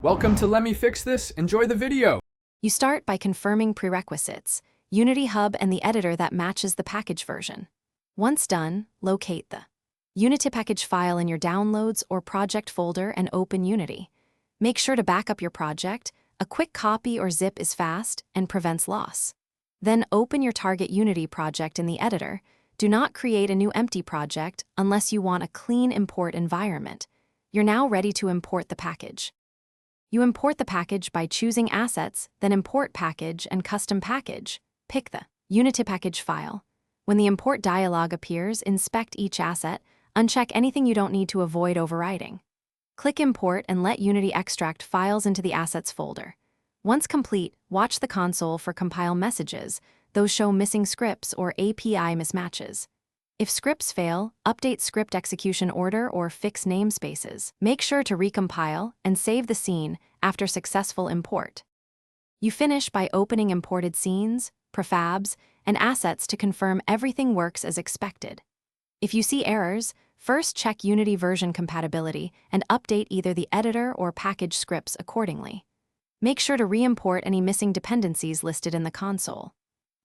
Welcome to Let Me Fix This. Enjoy the video. You start by confirming prerequisites, Unity Hub and the editor that matches the package version. Once done, locate the Unitypackage file in your Downloads or Project folder and open Unity. Make sure to back up your project. A quick copy or zip is fast and prevents loss. Then open your target Unity project in the editor. Do not create a new empty project unless you want a clean import environment. You're now ready to import the package. You import the package by choosing Assets, then Import Package and Custom Package. Pick the Unitypackage file. When the import dialog appears, inspect each asset, uncheck anything you don't need to avoid overwriting. Click Import and let Unity extract files into the Assets folder. Once complete, watch the console for compile messages. Those show missing scripts or API mismatches. If scripts fail, update script execution order or fix namespaces. Make sure to recompile and save the scene after successful import. You finish by opening imported scenes, prefabs, and assets to confirm everything works as expected. If you see errors, first check Unity version compatibility and update either the editor or package scripts accordingly. Make sure to re-import any missing dependencies listed in the console.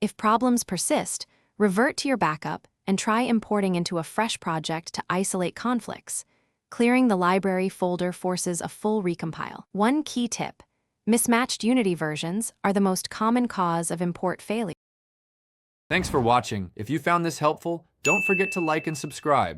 If problems persist, revert to your backup and try importing into a fresh project to isolate conflicts. Clearing the library folder forces a full recompile. One key tip: mismatched Unity versions are the most common cause of import failure. Thanks for watching. If you found this helpful, don't forget to like and subscribe.